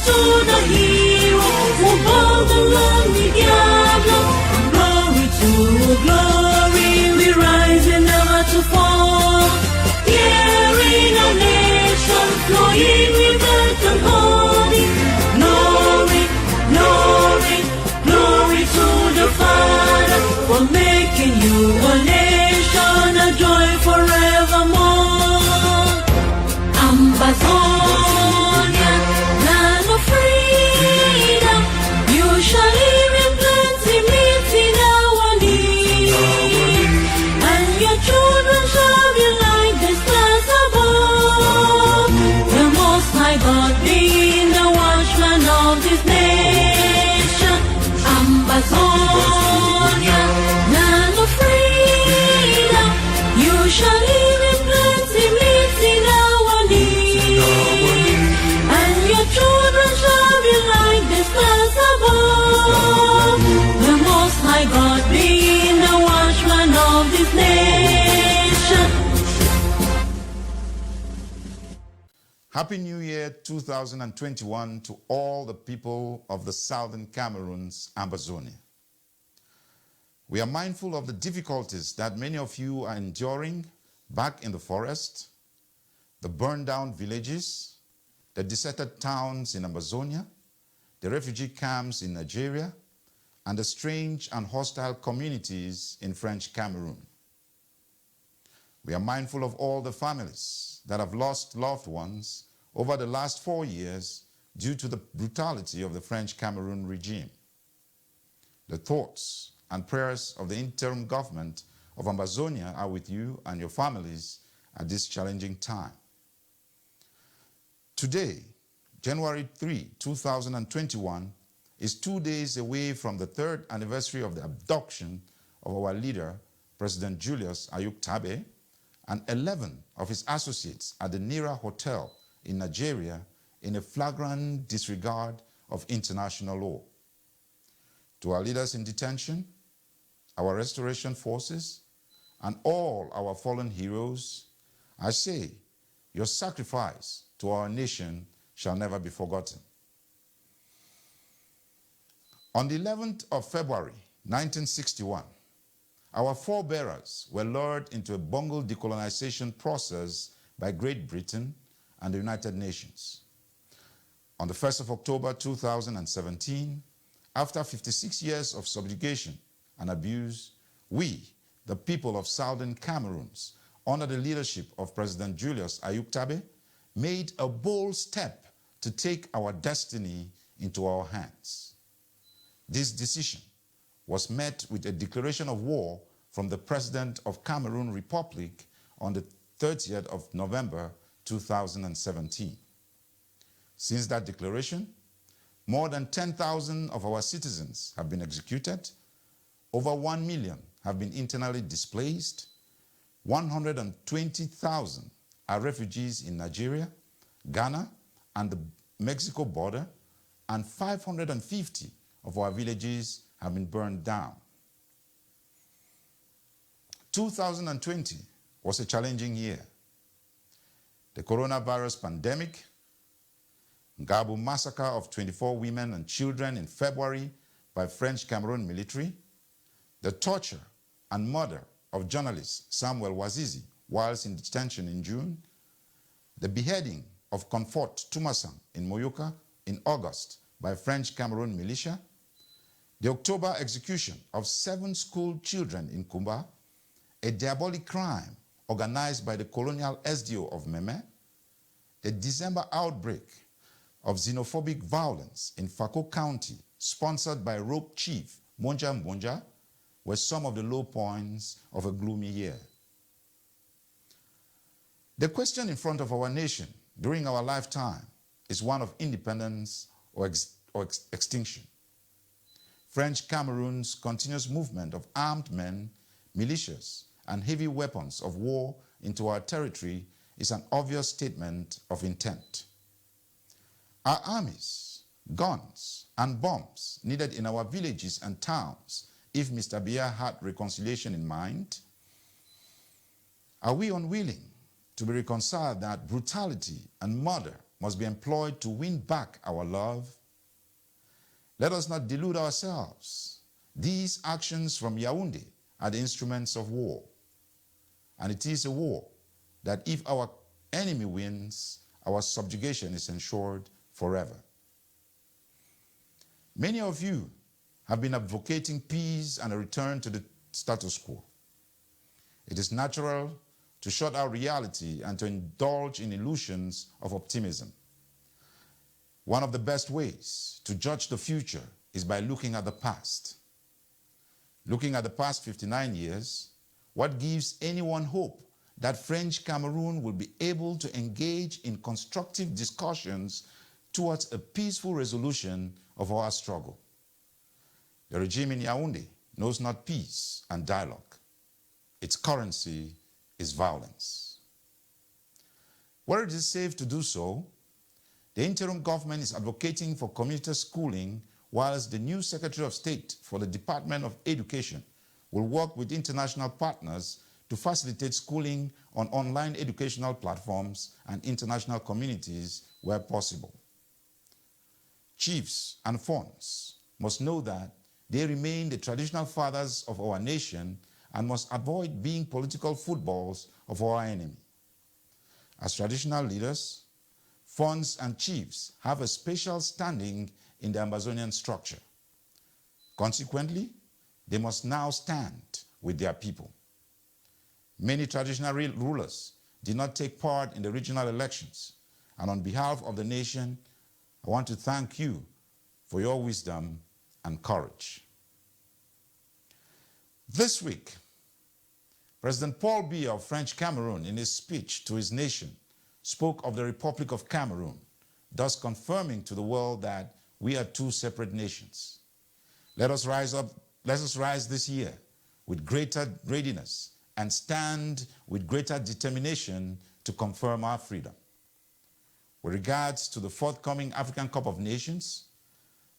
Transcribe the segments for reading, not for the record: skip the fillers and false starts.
to the hero who bore the lonely diablo. Glory to glory, we rise and never to fall. Here in a nation flowing with earth and holy. Glory, glory, glory to the Father for making you a nation, a joy forevermore. Ambazonians, land of freedom, you shall live in plenty, meeting our needs, and your children shall be like the stars above. The Most High God being the watchman of this nation. Ambazonians, land of freedom, you shall live in plenty, meeting our needs, and your children shall be like the stars above. The Most High God being the watchman of this nation. Happy New Year 2021 to all the people of the southern Cameroon's Ambazonia. We are mindful of the difficulties that many of you are enduring back in the forest, the burned down villages, the deserted towns in Amazonia, the refugee camps in Nigeria, and the strange and hostile communities in French Cameroon. We are mindful of all the families that have lost loved ones over the last 4 years due to the brutality of the French Cameroon regime. The thoughts and prayers of the interim government of Amazonia are with you and your families at this challenging time. Today, January 3, 2021, is 2 days away from the 3rd anniversary of the abduction of our leader, President Julius Ayuk Tabe, and 11 of his associates at the Nira Hotel in Nigeria in a flagrant disregard of international law. To our leaders in detention, our restoration forces, and all our fallen heroes, I say, your sacrifice to our nation shall never be forgotten. On the 11th of February, 1961, our forebearers were lured into a bungled decolonization process by Great Britain and the United Nations. On the 1st of October 2017, after 56 years of subjugation and abuse, we, the people of southern Cameroons, under the leadership of President Julius Ayuk Tabe, made a bold step to take our destiny into our hands. This decision was met with a declaration of war from the President of Cameroon Republic on the 30th of November 2017. Since that declaration, more than 10,000 of our citizens have been executed, over 1 million have been internally displaced, 120,000 are refugees in Nigeria, Ghana, and the Mexico border, and 550 of our villages have been burned down. 2020 was a challenging year. The coronavirus pandemic, Ngabu massacre of 24 women and children in February by French Cameroon military, the torture and murder of journalist Samuel Wazizi whilst in detention in June, the beheading of Comfort Tumasang in Moyoka in August by French Cameroon militia, the October execution of 7 school children in Kumba, a diabolic crime organized by the colonial SDO of Meme, the December outbreak of xenophobic violence in Fako County, sponsored by Rogue Chief Monja Mbonja, were some of the low points of a gloomy year. The question in front of our nation during our lifetime is one of independence or extinction. French Cameroon's continuous movement of armed men, militias, and heavy weapons of war into our territory is an obvious statement of intent. Our armies, guns, and bombs needed in our villages and towns if Mr. Biya had reconciliation in mind. Are we unwilling to be reconciled that brutality and murder must be employed to win back our love. Let us not delude ourselves. These actions from Yaoundé are the instruments of war. And it is a war that if our enemy wins, our subjugation is ensured forever. Many of you have been advocating peace and a return to the status quo. It is natural to shut out reality and to indulge in illusions of optimism. One of the best ways to judge the future is by looking at the past. Looking at the past 59 years, what gives anyone hope that French Cameroon will be able to engage in constructive discussions towards a peaceful resolution of our struggle? The regime in Yaoundé knows not peace and dialogue. Its currency is violence. Where it is safe to do so, the interim government is advocating for commuter schooling, whilst the new Secretary of State for the Department of Education will work with international partners to facilitate schooling on online educational platforms and international communities where possible. Chiefs and Fons must know that they remain the traditional fathers of our nation and must avoid being political footballs of our enemy. As traditional leaders, Fons and chiefs have a special standing in the Ambazonian structure. Consequently, they must now stand with their people. Many traditional rulers did not take part in the regional elections, and on behalf of the nation, I want to thank you for your wisdom and courage. This week, President Paul Biya of French Cameroon, in his speech to his nation, spoke of the Republic of Cameroon, thus confirming to the world that we are two separate nations. Let us rise this year with greater readiness and stand with greater determination to confirm our freedom. With regards to the forthcoming African Cup of Nations,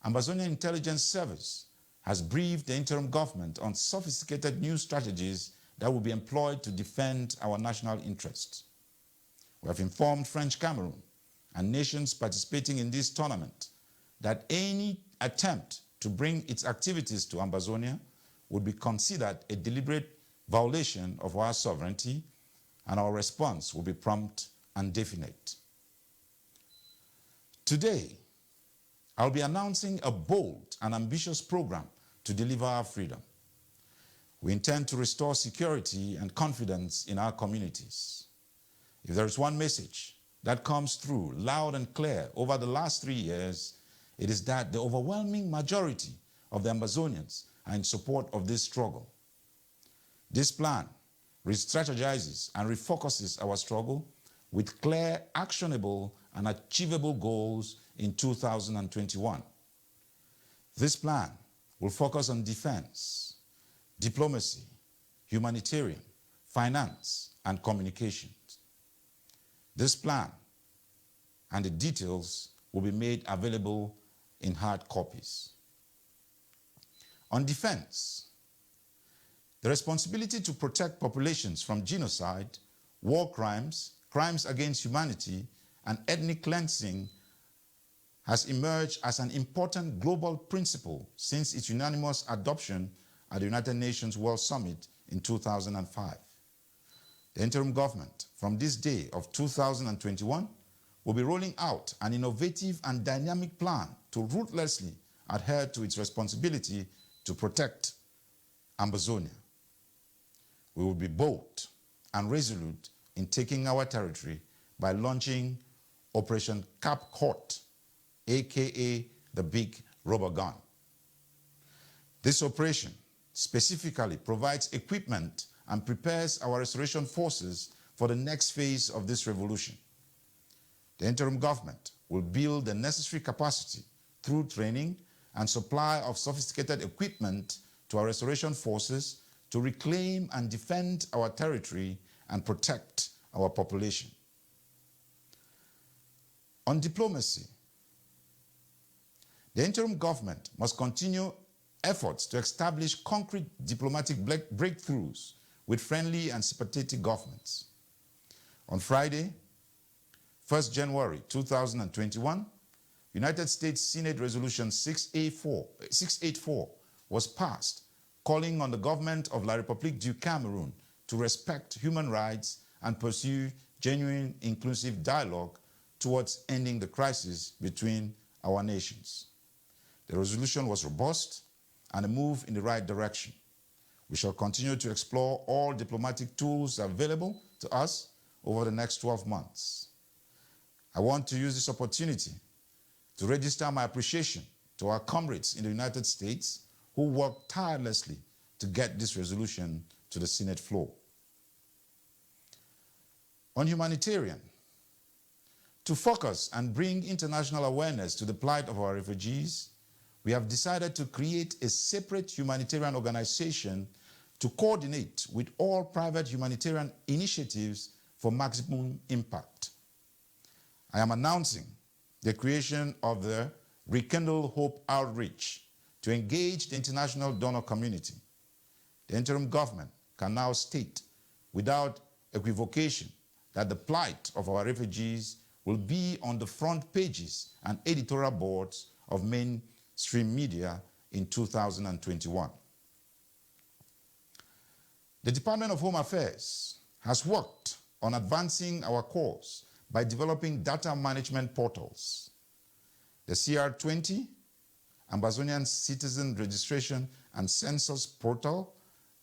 Ambazonian Intelligence Service has briefed the interim government on sophisticated new strategies that will be employed to defend our national interests. We have informed French Cameroon and nations participating in this tournament that any attempt to bring its activities to Ambazonia would be considered a deliberate violation of our sovereignty, and our response will be prompt and definite. Today, I'll be announcing a bold and ambitious program to deliver our freedom. We intend to restore security and confidence in our communities. If there is one message that comes through loud and clear over the last 3 years, it is that the overwhelming majority of the Ambazonians are in support of this struggle. This plan re-strategizes and refocuses our struggle with clear, actionable, and achievable goals in 2021. This plan will focus on defense, diplomacy, humanitarian, finance, and communications. This plan and the details will be made available in hard copies. On defense, the responsibility to protect populations from genocide, war crimes, crimes against humanity, and ethnic cleansing has emerged as an important global principle since its unanimous adoption at the United Nations World Summit in 2005. The interim government, from this day of 2021, will be rolling out an innovative and dynamic plan to ruthlessly adhere to its responsibility to protect Ambazonia. We will be bold and resolute in taking our territory by launching Operation Cap Court, aka the Big Rubber Gun. This operation specifically provides equipment and prepares our restoration forces for the next phase of this revolution. The interim government will build the necessary capacity through training and supply of sophisticated equipment to our restoration forces to reclaim and defend our territory and protect our population. On diplomacy, the interim government must continue efforts to establish concrete diplomatic breakthroughs with friendly and sympathetic governments. On Friday, 1st January 2021, United States Senate Resolution 684 was passed, calling on the government of La République du Cameroon to respect human rights and pursue genuine inclusive dialogue towards ending the crisis between our nations. The resolution was robust and a move in the right direction. We shall continue to explore all diplomatic tools available to us over the next 12 months. I want to use this opportunity to register my appreciation to our comrades in the United States who worked tirelessly to get this resolution to the Senate floor. On humanitarian, to focus and bring international awareness to the plight of our refugees, we have decided to create a separate humanitarian organization to coordinate with all private humanitarian initiatives for maximum impact. I am announcing the creation of the Rekindle Hope Outreach to engage the international donor community. The interim government can now state without equivocation that the plight of our refugees will be on the front pages and editorial boards of mainstream media in 2021. The Department of Home Affairs has worked on advancing our cause by developing data management portals. The CR20, Ambazonian Citizen Registration and Census Portal,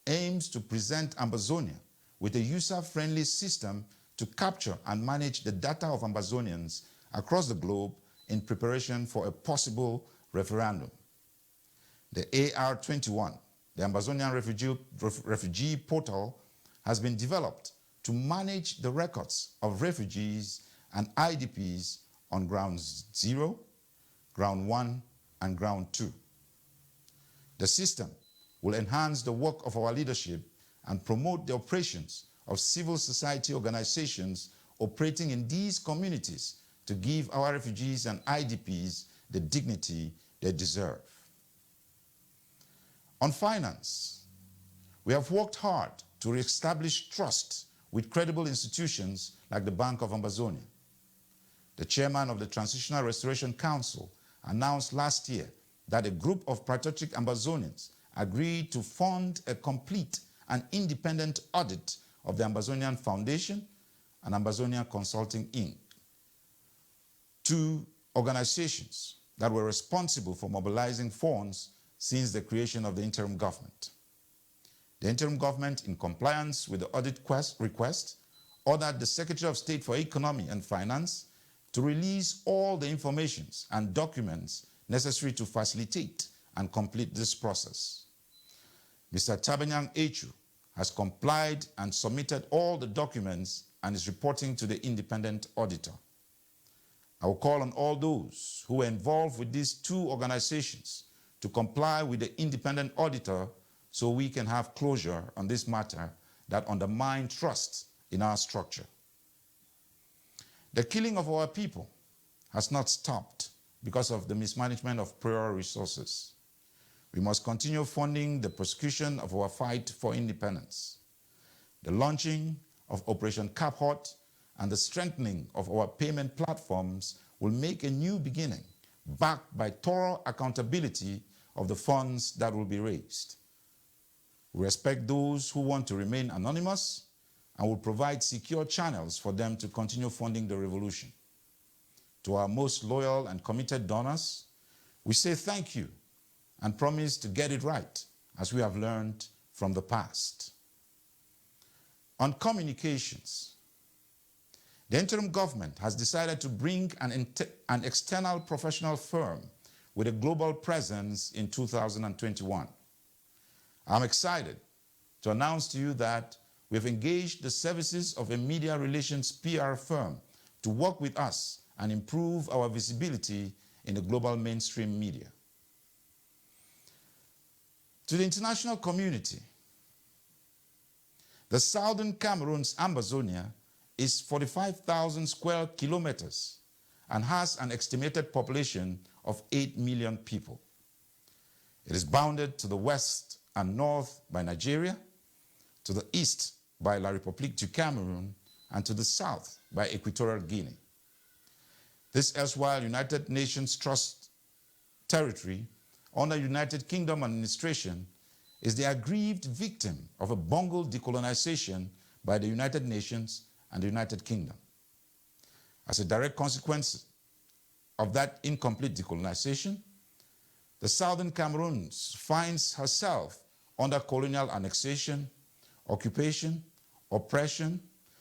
aims to present Ambazonia with a user-friendly system to capture and manage the data of Ambazonians across the globe in preparation for a possible referendum. The AR21, the Ambazonian Refugee Portal, has been developed to manage the records of refugees and IDPs on Ground 0, Ground 1, and Ground 2. The system will enhance the work of our leadership and promote the operations of civil society organizations operating in these communities to give our refugees and IDPs the dignity they deserve. On finance, we have worked hard to reestablish trust with credible institutions like the Bank of Ambazonia. The chairman of the Transitional Restoration Council announced last year that a group of patriotic Ambazonians agreed to fund a complete and independent audit of the Ambazonian Foundation and Ambazonian Consulting Inc., two organizations that were responsible for mobilizing funds since the creation of the interim government. The interim government, in compliance with the audit request, ordered the Secretary of State for Economy and Finance to release all the information and documents necessary to facilitate and complete this process. Mr. Tabanyang Echu has complied and submitted all the documents and is reporting to the independent auditor. I will call on all those who are involved with these two organizations to comply with the independent auditor so we can have closure on this matter that undermines trust in our structure. The killing of our people has not stopped because of the mismanagement of prior resources. We must continue funding the prosecution of our fight for independence. The launching of Operation Cap Hot and the strengthening of our payment platforms will make a new beginning, backed by thorough accountability of the funds that will be raised. We respect those who want to remain anonymous and will provide secure channels for them to continue funding the revolution. To our most loyal and committed donors, we say thank you and promise to get it right, as we have learned from the past. On communications, the interim government has decided to bring an external professional firm with a global presence in 2021. I'm excited to announce to you that we've engaged the services of a media relations PR firm to work with us and improve our visibility in the global mainstream media. To the international community, the southern Cameroon's Ambazonia is 45,000 square kilometers and has an estimated population of 8 million people. It is bounded to the west and north by Nigeria, to the east by La République du Cameroon, and to the south by Equatorial Guinea. This erstwhile United Nations Trust territory under United Kingdom administration is the aggrieved victim of a bungled decolonization by the United Nations and the United Kingdom. As a direct consequence of that incomplete decolonization, the Southern Cameroon finds herself under colonial annexation, occupation, oppression,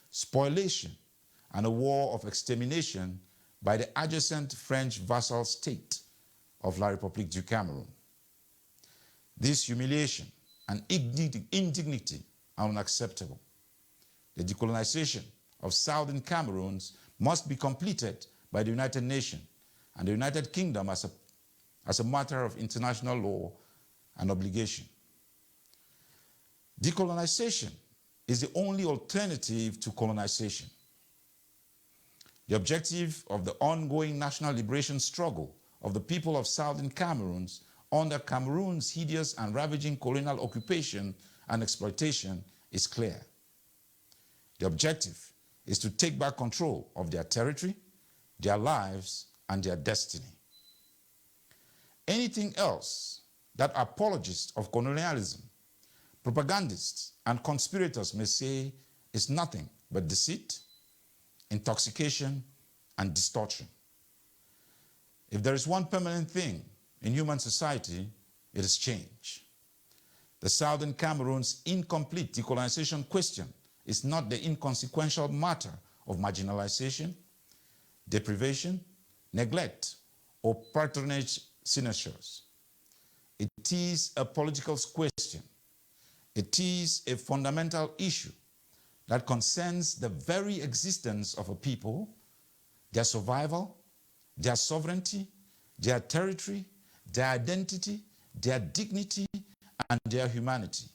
spoliation, and a war of extermination by the adjacent French vassal state of La République du Cameroon. This humiliation and indignity are unacceptable. The decolonization of Southern Cameroons must be completed by the United Nations and the United Kingdom as a matter of international law and obligation. Decolonization is the only alternative to colonization. The objective of the ongoing national liberation struggle of the people of Southern Cameroons under Cameroon's hideous and ravaging colonial occupation and exploitation is clear. The objective is to take back control of their territory, their lives, and their destiny. Anything else that apologists of colonialism, propagandists, and conspirators may say is nothing but deceit, intoxication, and distortion. If there is one permanent thing in human society, it is change. The Southern Cameroon's incomplete decolonization question is not the inconsequential matter of marginalization, deprivation, neglect, or patronage signatures. It is a political question. It is a fundamental issue that concerns the very existence of a people, their survival, their sovereignty, their territory, their identity, their dignity, and their humanity.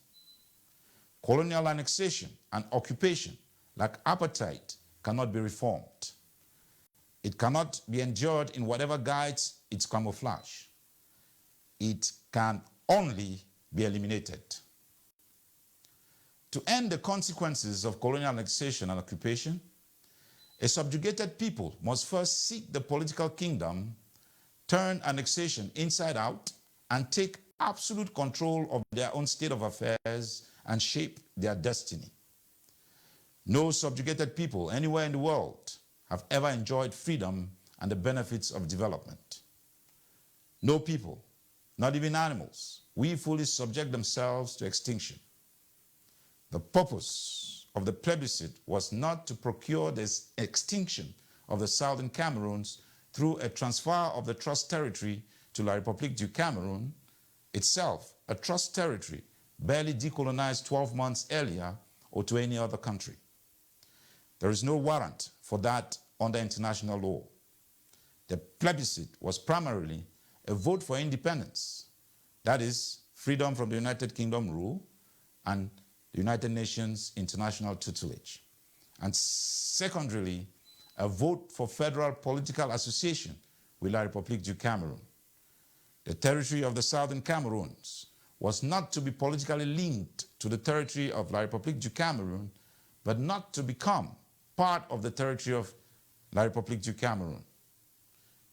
Colonial annexation and occupation, like apartheid, cannot be reformed. It cannot be endured in whatever guides its camouflage. It can only be eliminated. To end the consequences of colonial annexation and occupation, a subjugated people must first seek the political kingdom, turn annexation inside out, and take absolute control of their own state of affairs and shape their destiny. No subjugated people anywhere in the world have ever enjoyed freedom and the benefits of development. No people, not even animals, willfully subject themselves to extinction. The purpose of the plebiscite was not to procure the extinction of the Southern Cameroons through a transfer of the trust territory to La République du Cameroon, itself a trust territory barely decolonized 12 months earlier, or to any other country. There is no warrant for that under international law. The plebiscite was primarily a vote for independence, that is, freedom from the United Kingdom rule and the United Nations international tutelage, and secondarily, a vote for federal political association with La République du Cameroon. The territory of the Southern Cameroons was not to be politically linked to the territory of La République du Cameroon, but not to become part of the territory of La République du Cameroon.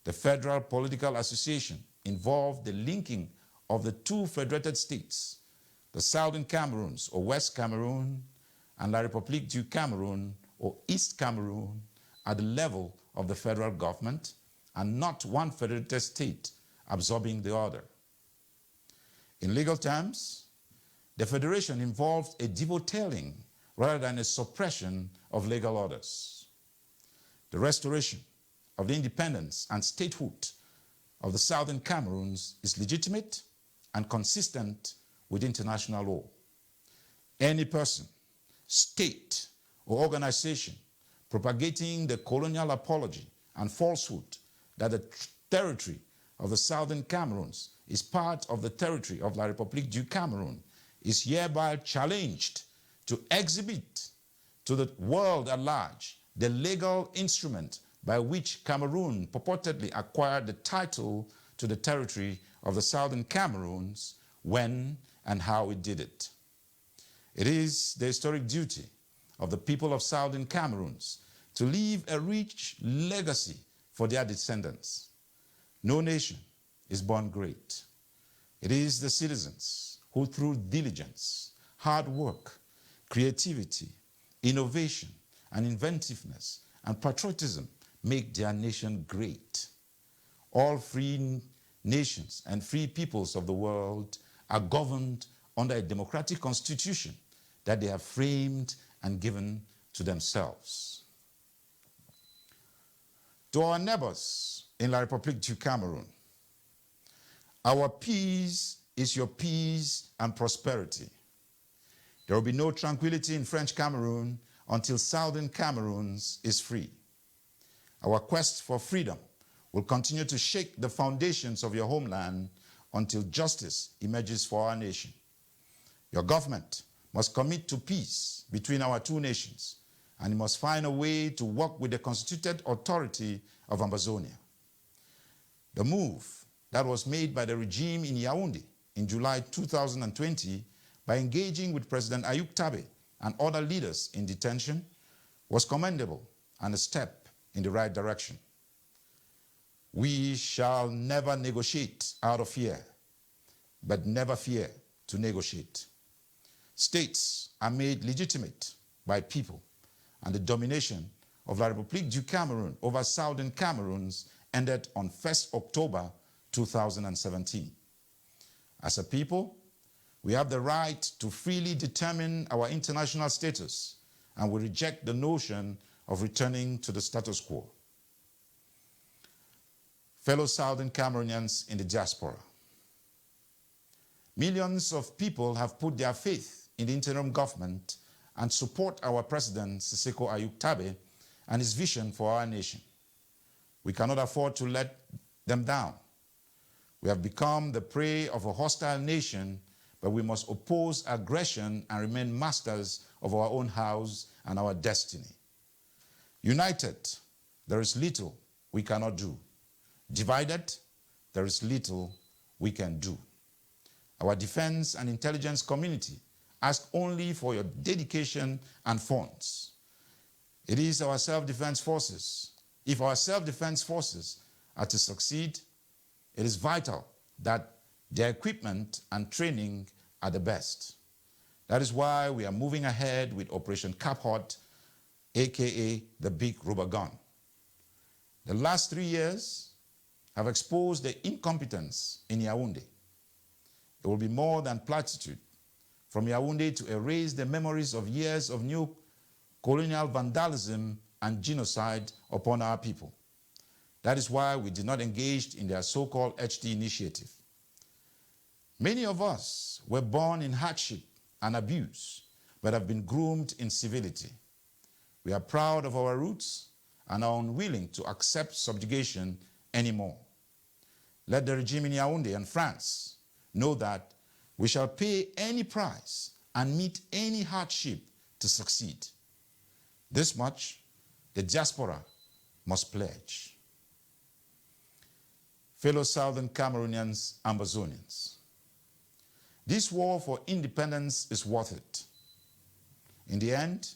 The federal political association involved the linking of the two federated states, the Southern Cameroons, or West Cameroon, and La République du Cameroon, or East Cameroon, at the level of the federal government, and not one federated state absorbing the other. In legal terms, the federation involved a devotailing rather than a suppression of legal orders. The restoration of the independence and statehood of the Southern Cameroons is legitimate and consistent with international law. Any person, state, or organization propagating the colonial apology and falsehood that the territory of the Southern Cameroons is part of the territory of La République du Cameroon is hereby challenged to exhibit to the world at large the legal instrument by which Cameroon purportedly acquired the title to the territory of the Southern Cameroons, when and how it did it. It is the historic duty of the people of Southern Cameroons to leave a rich legacy for their descendants. No nation is born great. It is the citizens who, through diligence, hard work, creativity, innovation, and inventiveness, and patriotism, make their nation great. All free nations and free peoples of the world are governed under a democratic constitution that they have framed and given to themselves. To our neighbors in La République du Cameroon, our peace is your peace and prosperity. There will be no tranquility in French Cameroon until Southern Cameroon is free. Our quest for freedom will continue to shake the foundations of your homeland until justice emerges for our nation. Your government must commit to peace between our two nations, and it must find a way to work with the constituted authority of Ambazonia. The move that was made by the regime in Yaoundé in July 2020 by engaging with President Ayuk Tabe and other leaders in detention was commendable and a step in the right direction. We shall never negotiate out of fear, but never fear to negotiate. States are made legitimate by people, and the domination of La République du Cameroun over Southern Cameroons ended on 1st October 2017. As a people, we have the right to freely determine our international status, and we reject the notion of returning to the status quo. Fellow Southern Cameroonians in the diaspora, millions of people have put their faith in the interim government and support our President Siseko Ayuk Tabe and his vision for our nation. We cannot afford to let them down. We have become the prey of a hostile nation, but we must oppose aggression and remain masters of our own house and our destiny. United, there is little we cannot do. Divided, there is little we can do. Our defense and intelligence community ask only for your dedication and funds. It is our self-defense forces. If our self-defense forces are to succeed, it is vital that their equipment and training are the best. That is why we are moving ahead with Operation Cap Hot, aka the Big Rubber Gun. The last 3 years have exposed the incompetence in Yaoundé. It will be more than platitude from Yaoundé to erase the memories of years of new colonial vandalism and genocide upon our people. That is why we did not engage in their so-called HT initiative. Many of us were born in hardship and abuse, but have been groomed in civility. We are proud of our roots and are unwilling to accept subjugation anymore. Let the regime in Yaoundé and France know that we shall pay any price and meet any hardship to succeed. This much the diaspora must pledge. Fellow Southern Cameroonians, Ambazonians, this war for independence is worth it. In the end,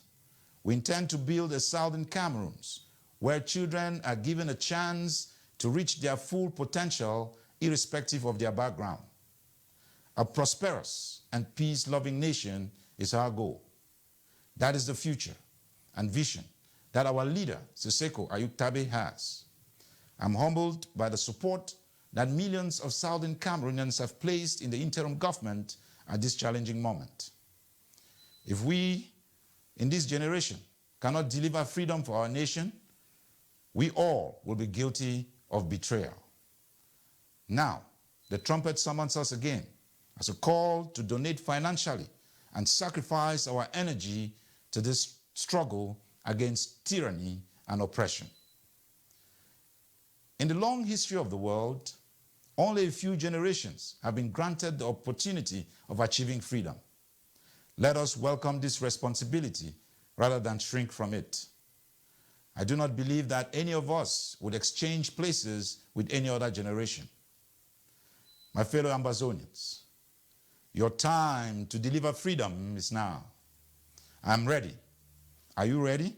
we intend to build a Southern Cameroons where children are given a chance to reach their full potential irrespective of their background. A prosperous and peace-loving nation is our goal. That is the future and vision that our leader, Siseko Ayuk Tabe, has. I'm humbled by the support that millions of Southern Cameroonians have placed in the interim government at this challenging moment. If we, in this generation, cannot deliver freedom for our nation, we all will be guilty of betrayal. Now, the trumpet summons us again as a call to donate financially and sacrifice our energy to this struggle against tyranny and oppression. In the long history of the world, only a few generations have been granted the opportunity of achieving freedom. Let us welcome this responsibility rather than shrink from it. I do not believe that any of us would exchange places with any other generation. My fellow Ambazonians, your time to deliver freedom is now. I'm ready. Are you ready?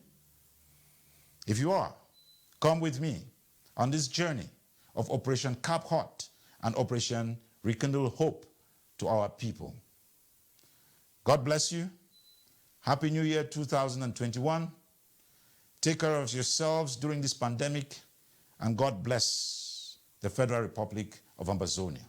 If you are, come with me. on this journey of Operation Cap Hot and Operation Rekindle Hope to our people. God bless you. Happy New Year 2021. Take care of yourselves during this pandemic, and God bless the Federal Republic of Ambazonia.